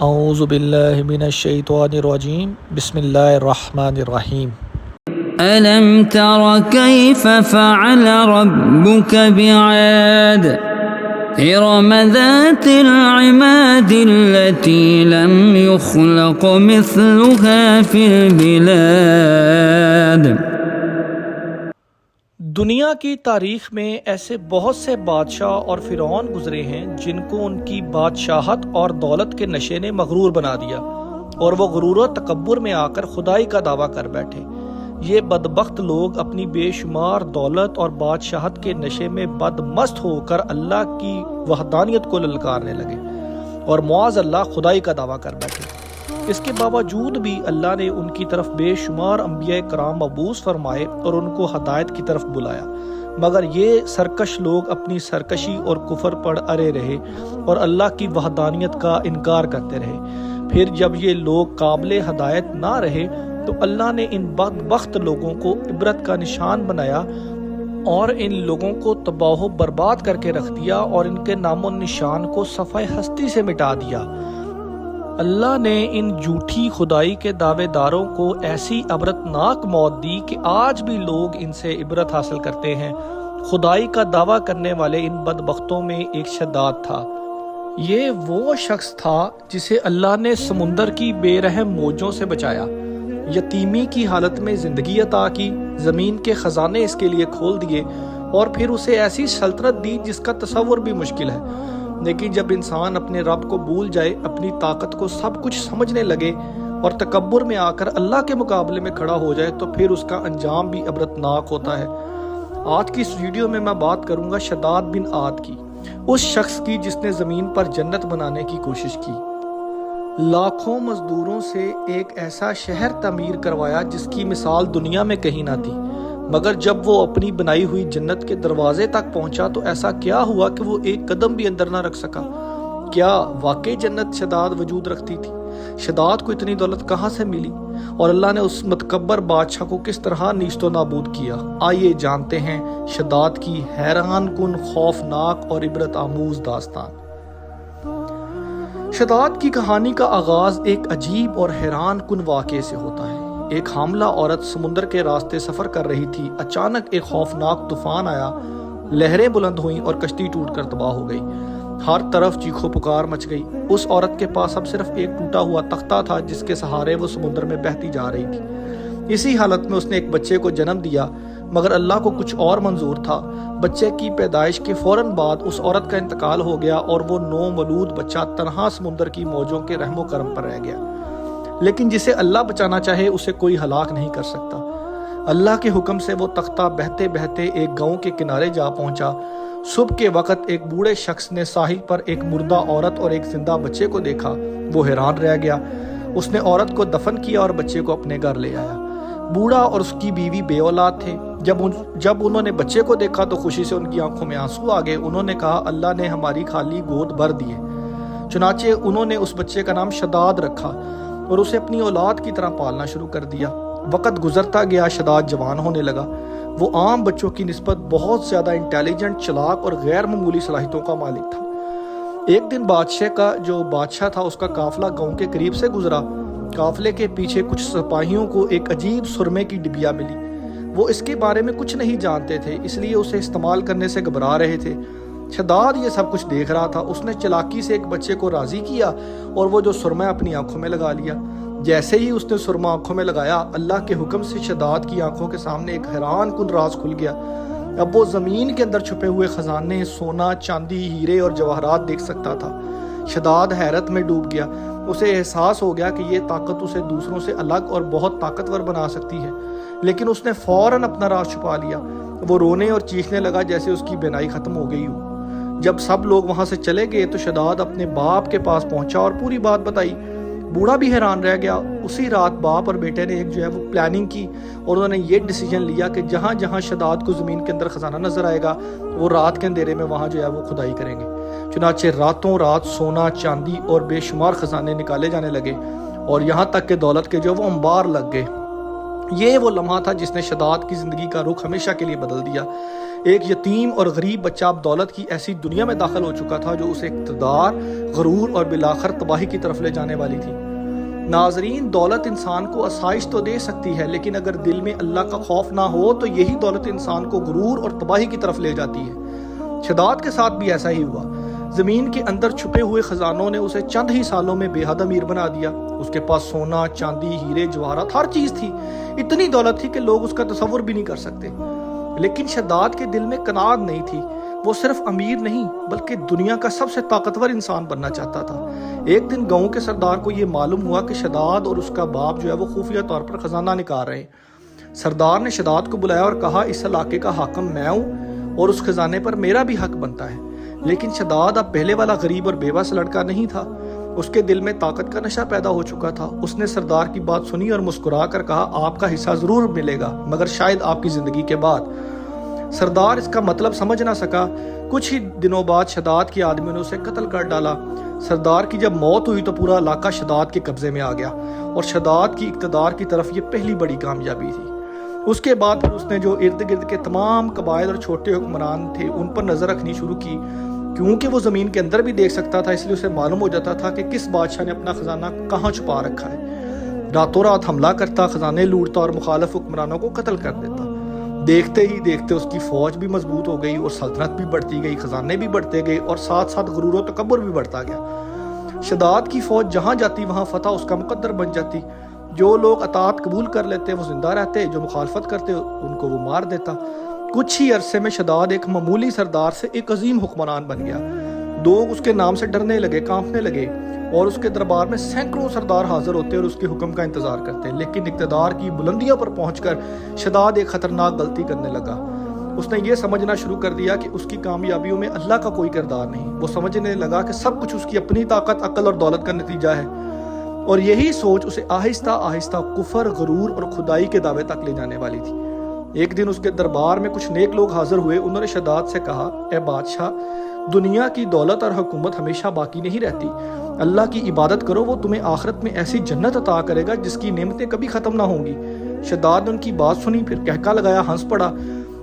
اعوذ باللہ من الشیطان الرجیم بسم اللہ الرحمن الرحیم ألم تر كيف فعل ربك بعاد إرم ذات العماد التي لم يخلق مثلها في البلاد. دنیا کی تاریخ میں ایسے بہت سے بادشاہ اور فرعون گزرے ہیں جن کو ان کی بادشاہت اور دولت کے نشے نے مغرور بنا دیا اور وہ غرور و تکبر میں آ کر خدائی کا دعویٰ کر بیٹھے۔ یہ بدبخت لوگ اپنی بے شمار دولت اور بادشاہت کے نشے میں بدمست ہو کر اللہ کی وحدانیت کو للکارنے لگے اور معاذ اللہ خدائی کا دعویٰ کر بیٹھے۔ اس کے باوجود بھی اللہ نے ان کی طرف بے شمار انبیاء کرام مبعوث فرمائے اور ان کو ہدایت کی طرف بلایا، مگر یہ سرکش لوگ اپنی سرکشی اور کفر پر اڑے رہے اور اللہ کی وحدانیت کا انکار کرتے رہے۔ پھر جب یہ لوگ قابل ہدایت نہ رہے تو اللہ نے ان بدبخت لوگوں کو عبرت کا نشان بنایا اور ان لوگوں کو تباہ و برباد کر کے رکھ دیا اور ان کے نام و نشان کو صفحہ ہستی سے مٹا دیا۔ اللہ نے ان جھوٹی خدائی کے دعوے داروں کو ایسی عبرتناک موت دی کہ آج بھی لوگ ان سے عبرت حاصل کرتے ہیں۔ خدائی کا دعویٰ کرنے والے ان بدبختوں میں ایک شداد تھا۔ یہ وہ شخص تھا جسے اللہ نے سمندر کی بے رحم موجوں سے بچایا، یتیمی کی حالت میں زندگی عطا کی، زمین کے خزانے اس کے لیے کھول دیے اور پھر اسے ایسی سلطنت دی جس کا تصور بھی مشکل ہے۔ لیکن جب انسان اپنے رب کو بھول جائے، اپنی طاقت کو سب کچھ سمجھنے لگے اور تکبر میں آ کر اللہ کے مقابلے میں کھڑا ہو جائے تو پھر اس کا انجام بھی عبرتناک ہوتا ہے۔ آج کی اس ویڈیو میں بات کروں گا شداد بن عاد کی، اس شخص کی جس نے زمین پر جنت بنانے کی کوشش کی، لاکھوں مزدوروں سے ایک ایسا شہر تعمیر کروایا جس کی مثال دنیا میں کہیں نہ تھی، مگر جب وہ اپنی بنائی ہوئی جنت کے دروازے تک پہنچا تو ایسا کیا ہوا کہ وہ ایک قدم بھی اندر نہ رکھ سکا۔ کیا واقعی جنت شداد وجود رکھتی تھی؟ شداد کو اتنی دولت کہاں سے ملی اور اللہ نے اس متکبر بادشاہ کو کس طرح نیست و نابود کیا؟ آئیے جانتے ہیں شداد کی حیران کن، خوفناک اور عبرت آموز داستان۔ شداد کی کہانی کا آغاز ایک عجیب اور حیران کن واقعے سے ہوتا ہے۔ ایک حاملہ عورت سمندر کے راستے سفر کر رہی تھی۔ اچانک ایک خوفناک طوفان آیا، لہریں بلند ہوئیں اور کشتی ٹوٹ کر تباہ ہو گئی۔ ہر طرف چیخو پکار مچ گئی۔ اس عورت کے پاس اب صرف ایک ٹوٹا ہوا تختہ تھا جس کے سہارے وہ سمندر میں بہتی جا رہی تھی۔ اسی حالت میں اس نے ایک بچے کو جنم دیا، مگر اللہ کو کچھ اور منظور تھا۔ بچے کی پیدائش کے فوراً بعد اس عورت کا انتقال ہو گیا اور وہ نو مولود بچہ تنہا سمندر کی موجوں کے رحم و کرم پر رہ گیا۔ لیکن جسے اللہ بچانا چاہے اسے کوئی ہلاک نہیں کر سکتا۔ اللہ کے حکم سے وہ تختہ بہتے بہتے ایک گاؤں کے کنارے جا پہنچا۔ صبح کے وقت ایک بوڑھے شخص نے ساحل پر ایک مردہ عورت اور ایک زندہ بچے کو دیکھا۔ وہ حیران رہ گیا۔ اس نے عورت کو دفن کیا اور بچے کو اپنے گھر لے آیا۔ بوڑھا اور اس کی بیوی بے اولاد تھے۔ جب انہوں نے بچے کو دیکھا تو خوشی سے ان کی آنکھوں میں آنسو آ گئے۔ انہوں نے کہا اللہ نے ہماری خالی گود بھر دی ہے۔ چنانچہ انہوں نے اس بچے کا نام شداد رکھا اور اسے اپنی اولاد کی طرح پالنا شروع کر دیا۔ وقت گزرتا گیا، شداد جوان ہونے لگا۔ وہ عام بچوں کی نسبت بہت زیادہ انٹیلیجنٹ، چلاک اور غیر معمولی صلاحیتوں کا مالک تھا۔ ایک دن بادشاہ تھا اس کا قافلہ گاؤں کے قریب سے گزرا۔ قافلے کے پیچھے کچھ سپاہیوں کو ایک عجیب سرمے کی ڈبیا ملی۔ وہ اس کے بارے میں کچھ نہیں جانتے تھے، اس لیے اسے استعمال کرنے سے گھبرا رہے تھے۔ شداد یہ سب کچھ دیکھ رہا تھا۔ اس نے چلاکی سے ایک بچے کو راضی کیا اور وہ جو سرما اپنی آنکھوں میں لگا لیا۔ جیسے ہی اس نے سرما آنکھوں میں لگایا، اللہ کے حکم سے شداد کی آنکھوں کے سامنے ایک حیران کن راز کھل گیا۔ اب وہ زمین کے اندر چھپے ہوئے خزانے، سونا، چاندی، ہیرے اور جواہرات دیکھ سکتا تھا۔ شداد حیرت میں ڈوب گیا۔ اسے احساس ہو گیا کہ یہ طاقت اسے دوسروں سے الگ اور بہت طاقتور بنا سکتی ہے، لیکن اس نے فوراً اپنا راز چھپا لیا۔ وہ رونے اور چیخنے لگا جیسے اس کی بینائی ختم ہو گئی ہو۔ جب سب لوگ وہاں سے چلے گئے تو شداد اپنے باپ کے پاس پہنچا اور پوری بات بتائی۔ بوڑھا بھی حیران رہ گیا۔ اسی رات باپ اور بیٹے نے وہ پلاننگ کی اور انہوں نے یہ ڈیسیجن لیا کہ جہاں جہاں شداد کو زمین کے اندر خزانہ نظر آئے گا وہ رات کے اندھیرے میں وہاں وہ کھدائی کریں گے۔ چنانچہ راتوں رات سونا، چاندی اور بے شمار خزانے نکالے جانے لگے اور یہاں تک کہ دولت کے وہ انبار لگ گئے۔ یہ وہ لمحہ تھا جس نے شداد کی زندگی کا رخ ہمیشہ کے لیے بدل دیا۔ ایک یتیم اور غریب بچہ اب دولت کی ایسی دنیا میں داخل ہو چکا تھا جو اسے اقتدار، غرور اور بالآخر تباہی کی طرف لے جانے والی تھی۔ ناظرین، دولت انسان کو آسائش تو دے سکتی ہے، لیکن اگر دل میں اللہ کا خوف نہ ہو تو یہی دولت انسان کو غرور اور تباہی کی طرف لے جاتی ہے۔ شداد کے ساتھ بھی ایسا ہی ہوا۔ زمین کے اندر چھپے ہوئے خزانوں نے اسے چند ہی سالوں میں بے حد امیر بنا دیا۔ اس کے پاس سونا، چاندی، ہیرے، جواہرات، ہر چیز تھی۔ اتنی دولت تھی کہ لوگ اس کا تصور بھی نہیں کر سکتے۔ لیکن شداد کے دل میں قناعت نہیں تھی۔ وہ صرف امیر نہیں بلکہ دنیا کا سب سے طاقتور انسان بننا چاہتا تھا۔ ایک دن گاؤں کے سردار کو یہ معلوم ہوا کہ شداد اور اس کا باپ جو ہے وہ خفیہ طور پر خزانہ نکال رہے ہیں۔ سردار نے شداد کو بلایا اور کہا، اس علاقے کا حاکم میں ہوں اور اس خزانے پر میرا بھی حق بنتا ہے۔ لیکن شداد اب پہلے والا غریب اور بیوہ سے لڑکا نہیں تھا۔ اس کے دل میں طاقت کا نشہ پیدا ہو چکا تھا۔ اس نے سردار کی بات سنی اور مسکرا کر کہا، آپ کا حصہ ضرور ملے گا، مگر شاید آپ کی زندگی کے بعد۔ سردار اس کا مطلب سمجھ نہ سکا۔ کچھ ہی دنوں بعد شداد کے آدمیوں نے اسے قتل کر ڈالا۔ سردار کی جب موت ہوئی تو پورا علاقہ شداد کے قبضے میں آ گیا، اور شداد کی اقتدار کی طرف یہ پہلی بڑی کامیابی تھی۔ اس کے بعد پھر اس نے جو ارد گرد کے تمام قبائل اور چھوٹے حکمران تھے ان پر نظر رکھنی شروع کی، کیونکہ وہ زمین کے اندر بھی دیکھ سکتا تھا، اس لیے اسے معلوم ہو جاتا تھا کہ کس بادشاہ نے اپنا خزانہ کہاں چھپا رکھا ہے۔ راتوں رات حملہ کرتا، خزانے لوٹتا اور مخالف حکمرانوں کو قتل کر دیتا۔ دیکھتے ہی دیکھتے اس کی فوج بھی مضبوط ہو گئی اور سلطنت بھی بڑھتی گئی، خزانے بھی بڑھتے گئے اور ساتھ ساتھ غرور و تکبر بھی بڑھتا گیا۔ شداد کی فوج جہاں جاتی وہاں فتح اس کا مقدر بن جاتی۔ جو لوگ اطاعت قبول کر لیتے وہ زندہ رہتے، جو مخالفت کرتے ان کو وہ مار دیتا۔ کچھ ہی عرصے میں شداد ایک معمولی سردار سے ایک عظیم حکمران بن گیا۔ لوگ اس کے نام سے ڈرنے لگے، کانپنے لگے، اور اس کے دربار میں سینکڑوں سردار حاضر ہوتے اور اس کے حکم کا انتظار کرتے۔ لیکن اقتدار کی بلندیوں پر پہنچ کر شداد ایک خطرناک غلطی کرنے لگا۔ اس نے یہ سمجھنا شروع کر دیا کہ اس کی کامیابیوں میں اللہ کا کوئی کردار نہیں۔ وہ سمجھنے لگا کہ سب کچھ اس کی اپنی طاقت، عقل اور دولت کا نتیجہ ہے، اور یہی سوچ اسے آہستہ آہستہ کفر، غرور اور خدائی کے دعوے تک لے جانے والی تھی۔ ایک دن اس کے دربار میں کچھ نیک لوگ حاضر ہوئے۔ انہوں نے شداد سے کہا، اے بادشاہ، دنیا کی دولت اور حکومت ہمیشہ باقی نہیں رہتی۔ اللہ کی عبادت کرو، وہ تمہیں آخرت میں ایسی جنت عطا کرے گا جس کی نعمتیں کبھی ختم نہ ہوں گی۔ شداد نے ان کی بات سنی، پھر کہکا لگایا، ہنس پڑا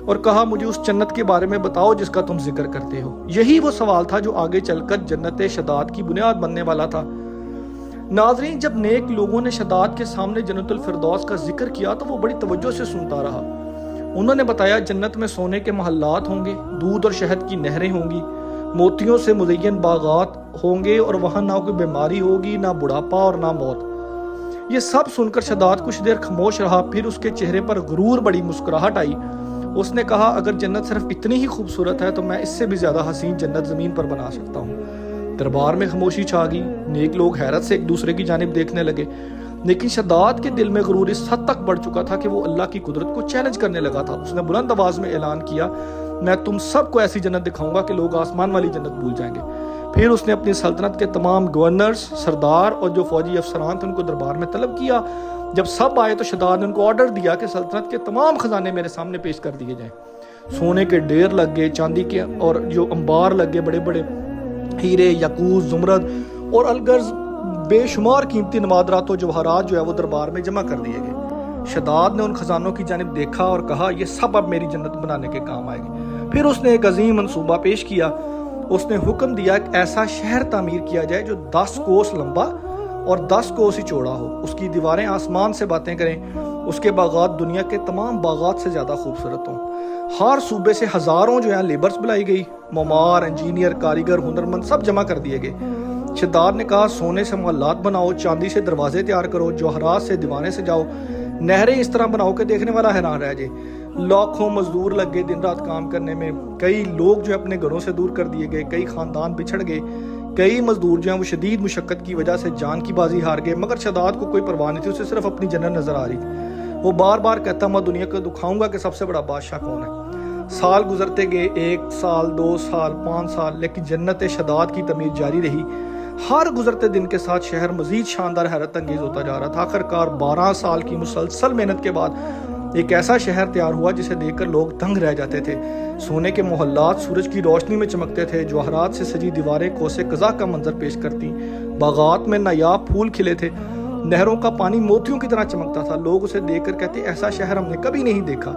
اور کہا، مجھے اس جنت کے بارے میں بتاؤ جس کا تم ذکر کرتے ہو۔ یہی وہ سوال تھا جو آگے چل کر جنت شداد کی بنیاد بننے والا تھا۔ ناظرین، جب نیک لوگوں نے شداد کے سامنے جنت الفردوس کا ذکر کیا تو وہ بڑی توجہ سے سنتا رہا۔ انہوں نے بتایا، جنت میں سونے کے محلات ہوں گے، دودھ اور شہد کی نہریں ہوں گی، موتیوں سے مزین باغات ہوں گے، اور وہاں نہ کوئی بیماری ہوگی، نہ بڑھاپا اور نہ موت۔ یہ سب سن کر شداد کچھ دیر خاموش رہا، پھر اس کے چہرے پر غرور بڑی مسکراہٹ آئی۔ اس نے کہا، اگر جنت صرف اتنی ہی خوبصورت ہے تو میں اس سے بھی زیادہ حسین جنت زمین پر بنا سکتا ہوں۔ دربار میں خاموشی چھا گئی۔ نیک لوگ حیرت سے ایک دوسرے کی جانب دیکھنے لگے، لیکن شداد کے دل میں غرور اس حد تک بڑھ چکا تھا کہ وہ اللہ کی قدرت کو چیلنج کرنے لگا تھا۔ اس نے بلند آواز میں اعلان کیا، میں تم سب کو ایسی جنت دکھاؤں گا کہ لوگ آسمان والی جنت بھول جائیں گے۔ پھر اس نے اپنی سلطنت کے تمام گورنرز، سردار اور جو فوجی افسران تھے ان کو دربار میں طلب کیا۔ جب سب آئے تو شداد نے ان کو آرڈر دیا کہ سلطنت کے تمام خزانے میرے سامنے پیش کر دیے جائیں۔ سونے کے ڈھیر لگ گئے، چاندی کے اور جو انبار لگ گئے، بڑے بڑے ہیرے، یاقوت، زمرد اور الغرض بے شمار قیمتی نوادرات و جواہرات جو ہے وہ دربار میں جمع کر دیے گئے۔ شداد نے ان خزانوں کی جانب دیکھا اور کہا، یہ سب اب میری جنت بنانے کے کام آئے گی۔ پھر اس نے ایک عظیم منصوبہ پیش کیا۔ اس نے حکم دیا کہ ایسا شہر تعمیر کیا جائے جو 10 کوس لمبا اور 10 کوس ہی چوڑا ہو، اس کی دیواریں آسمان سے باتیں کریں، اس کے باغات دنیا کے تمام باغات سے زیادہ خوبصورت ہوں۔ ہر صوبے سے ہزاروں جو ہیں لیبرز بلائی گئی، معمار، انجینئر، کاریگر، ہنرمند سب جمع کر دیے گئے۔ شداد نے کہا، سونے سے محلات بناؤ، چاندی سے دروازے تیار کرو، جوہرات سے دیوانے سجاؤ، نہریں اس طرح بناؤ کہ دیکھنے والا حیران رہ جائے۔ لاکھوں مزدور لگ گئے دن رات کام کرنے میں۔ کئی لوگ جو اپنے گھروں سے دور کر دیے گئے، کئی خاندان بچھڑ گئے، کئی مزدور جو ہیں وہ شدید مشقت کی وجہ سے جان کی بازی ہار گئے، مگر شداد کو کوئی پرواہ نہیں تھی، اسے صرف اپنی جنت نظر آ رہی تھی۔ وہ بار بار کہتا، میں دنیا کو دکھاؤں گا کہ سب سے بڑا بادشاہ کون ہے۔ سال گزرتے گئے، 1 سال، 2 سال، 5 سال، لیکن جنت شداد کی تعمیر جاری رہی۔ ہر گزرتے دن کے ساتھ شہر مزید شاندار، حیرت انگیز ہوتا جا رہا تھا۔ آخرکار 12 سال کی مسلسل محنت کے بعد ایک ایسا شہر تیار ہوا جسے دیکھ کر لوگ دنگ رہ جاتے تھے۔ سونے کے محلات سورج کی روشنی میں چمکتے تھے، جواہرات سے سجی دیواریں کوسے قزح کا منظر پیش کرتی، باغات میں نایاب پھول کھلے تھے، نہروں کا پانی موتیوں کی طرح چمکتا تھا. لوگ اسے دیکھ کر کہتے ایسا شہر ہم نے کبھی نہیں دیکھا.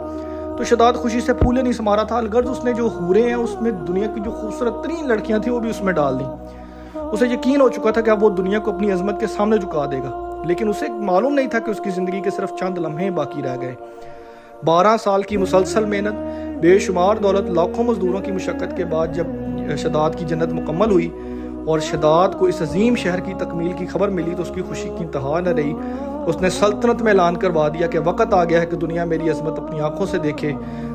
تو شداد خوشی سے پھولے نہیں سما رہا تھا. الغرض اس نے جو حوریں ہیں اس میں دنیا کی جو خوبصورت ترین لڑکیاں تھیں وہ بھی اس میں ڈال دیں. اسے یقین ہو چکا تھا کہ اب وہ دنیا کو اپنی عظمت کے سامنے جھکا دے گا, لیکن اسے معلوم نہیں تھا کہ اس کی زندگی کے صرف چند لمحے باقی رہ گئے. 12 سال کی مسلسل محنت, بے شمار دولت, لاکھوں مزدوروں کی مشقت کے بعد جب شداد کی جنت مکمل ہوئی اور شداد کو اس عظیم شہر کی تکمیل کی خبر ملی تو اس کی خوشی کی انتہا نہ رہی. اس نے سلطنت میں اعلان کروا دیا کہ وقت آ گیا ہے کہ دنیا میری عظمت اپنی آنکھوں سے دیکھے.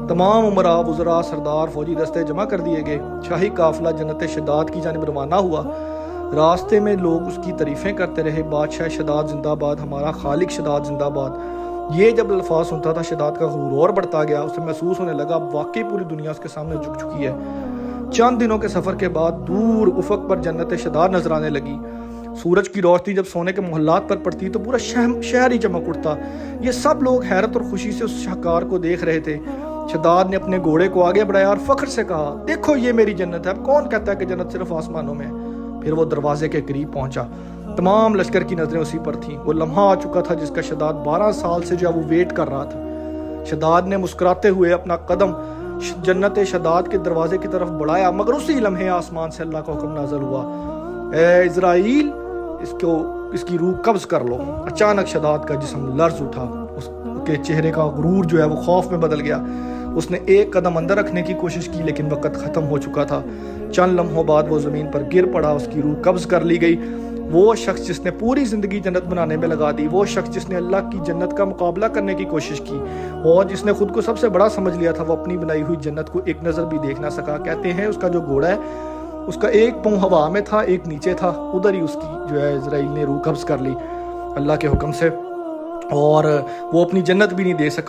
تمام امراء, وزراء, سردار, فوجی دستے جمع کر دیے گئے. شاہی قافلہ جنت شداد کی جانب روانہ ہوا. راستے میں لوگ اس کی تعریفیں کرتے رہے. بادشاہ شداد زندہ باد, ہمارا خالق شداد زندہ باد. یہ جب الفاظ سنتا تھا شداد کا غرور اور بڑھتا گیا. اسے محسوس ہونے لگا اب واقعی پوری دنیا اس کے سامنے جھک چکی ہے. چند دنوں کے سفر کے بعد دور افق پر جنت شداد نظر آنے لگی. سورج کی روشنی جب سونے کے محلات پر پڑتی تو پورا شہر ہی چمک اٹھتا. یہ سب لوگ حیرت اور خوشی سے اس شاہکار کو دیکھ رہے تھے. شداد نے اپنے گھوڑے کو آگے بڑھایا اور فخر سے کہا, دیکھو یہ میری جنت ہے. اب کون کہتا ہے کہ جنت صرف آسمانوں میں ہے. پھر وہ دروازے کے قریب پہنچا. تمام لشکر کی نظریں اسی پر تھیں. وہ لمحہ آ چکا تھا جس کا شداد 12 سال سے جو ہے وہ ویٹ کر رہا تھا. شداد نے مسکراتے ہوئے اپنا قدم جنت شداد کے دروازے کی طرف بڑھایا, مگر اسی لمحے آسمان سے اللہ کا حکم نازل ہوا, اے اسرائیل اس کی روح قبض کر لو. اچانک شداد کا جسم لرز اٹھا. اس کے چہرے کا غرور جو ہے وہ خوف میں بدل گیا. اس نے ایک قدم اندر رکھنے کی کوشش کی لیکن وقت ختم ہو چکا تھا. چند لمحوں بعد وہ زمین پر گر پڑا. اس کی روح قبض کر لی گئی. وہ شخص جس نے پوری زندگی جنت بنانے میں لگا دی, وہ شخص جس نے اللہ کی جنت کا مقابلہ کرنے کی کوشش کی اور جس نے خود کو سب سے بڑا سمجھ لیا تھا, وہ اپنی بنائی ہوئی جنت کو ایک نظر بھی دیکھ نہ سکا. کہتے ہیں اس کا جو گھوڑا ہے اس کا ایک پاؤں ہوا میں تھا, ایک نیچے تھا. ادھر ہی اس کی جو ہے اسرائیل نے روح قبض کر لی اللہ کے حکم سے, اور وہ اپنی جنت بھی نہیں دے سکا.